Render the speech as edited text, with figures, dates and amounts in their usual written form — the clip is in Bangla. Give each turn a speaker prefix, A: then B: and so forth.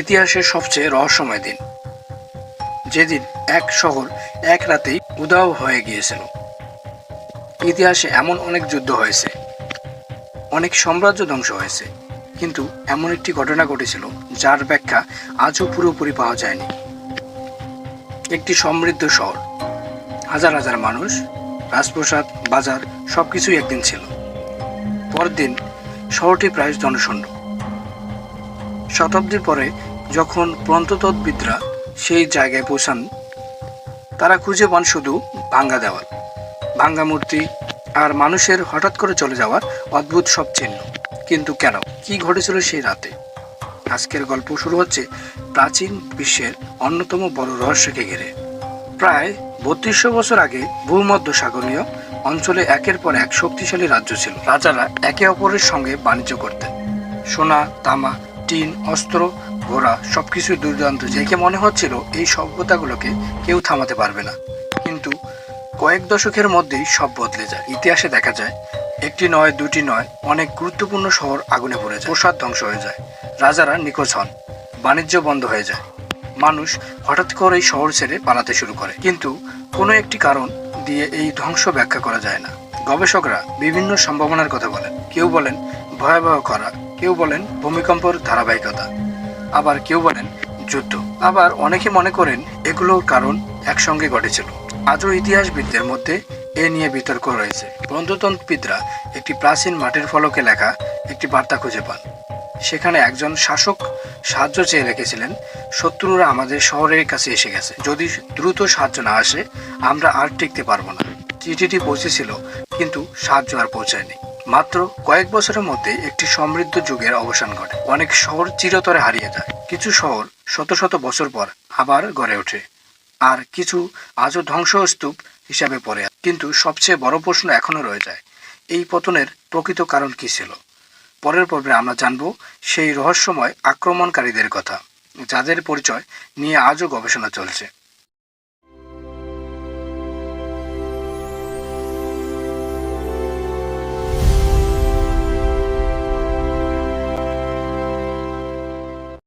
A: ইতিহাসের সবচেয়ে রহস্যময় দিন, যেদিন এক শহর এক রাতেই উধাও হয়ে গিয়েছিল। ইতিহাসে এমন অনেক যুদ্ধ হয়েছে, অনেক সাম্রাজ্য ধ্বংস হয়েছে, কিন্তু এমন একটি ঘটনা ঘটেছিল যার ব্যাখ্যা আজও পুরোপুরি পাওয়া যায়নি। একটি সমৃদ্ধ শহর, হাজার হাজার মানুষ, রাজপ্রাসাদ, বাজার সবকিছুই একদিন ছিল। পরদিন শহরটি প্রায় জনশূন্য। শতাব্দী পরে যখন প্রত্নতত্ত্ববিদরা সেই জায়গায় পৌঁছান, তারা খুঁজে পান শুধু ভাঙ্গা দেওয়াল, ভাঙ্গা মূর্তি আর মানুষের হঠাৎ করে চলে যাওয়ার অদ্ভুত সব চিহ্ন। কিন্তু কেন, কি ঘটেছিল সেই রাতে? আজকের গল্প শুরু হচ্ছে প্রাচীন বিশ্বের অন্যতম বড় রহস্যকে ঘিরে। প্রায় 3200 বছর আগে ভূমধ্যসাগরীয় অঞ্চলে একের পর এক শক্তিশালী রাজ্য ছিল। রাজারা একে অপরের সঙ্গে বাণিজ্য করতেন। সোনা, তামা, টিন, অস্ত্র, ঘোড়া সবকিছুই দুর্দান্ত। দেখে মনে হচ্ছিল এই সভ্যতাগুলোকে কেউ থামাতে পারবে না। কিন্তু কয়েক দশকের মধ্যেই সব বদলে যায়। ইতিহাসে দেখা যায় একটি নয়, দুটি নয়, অনেক গুরুত্বপূর্ণ শহর আগুনে পড়ে যায়, প্রসাদ ধ্বংস হয়ে যায়, রাজারা নিখোঁজ হন, বাণিজ্য বন্ধ হয়ে যায়, মানুষ হঠাৎ করে এই শহর ছেড়ে পালাতে শুরু করে। কিন্তু কোনো একটি কারণ দিয়ে এই ধ্বংস ব্যাখ্যা করা যায় না। গবেষকরা বিভিন্ন সম্ভাবনার কথা বলেন। কেউ বলেন ভয়াবহ খরা, কেউ বলেন ভূমিকম্পের ধারাবাহিকতা, আবার কেউ বলেন যুদ্ধ, আবার অনেকে মনে করেন এগুলোর কারণ একসঙ্গে ঘটেছিল। আজও ইতিহাসবিদদের মধ্যে এ নিয়ে বিতর্ক রয়েছে। প্রত্নতত্ত্ববিদরা একটি প্রাচীন মাটির ফলকে লেখা একটি বার্তা খুঁজে পান। সেখানে একজন শাসক সাহায্য চেয়ে রেখেছিলেন, শত্রুরা আমাদের শহরের কাছে এসে গেছে, যদি দ্রুত সাহায্য না আসে আমরা আর টিকতে পারবো না। চিঠিটি পৌঁছেছিল, কিন্তু সাহায্য আর পৌঁছায়নি। মাত্র কয়েক বছরের মধ্যে একটি সমৃদ্ধ যুগের অবসান ঘটে। অনেক শহর চিরতরে হারিয়ে যায়, কিছু শহর শত শত বছর পর আবার গড়ে ওঠে, আর কিছু আজও ধ্বংসস্তূপ হিসাবে পড়ে। কিন্তু সবচেয়ে বড় প্রশ্ন এখনো রয়ে যায়, এই পতনের প্রকৃত কারণ কি ছিল? পরের পর্বে আমরা জানব সেই রহস্যময় আক্রমণকারীদের কথা, যাদের পরিচয় নিয়ে আজও গবেষণা চলছে।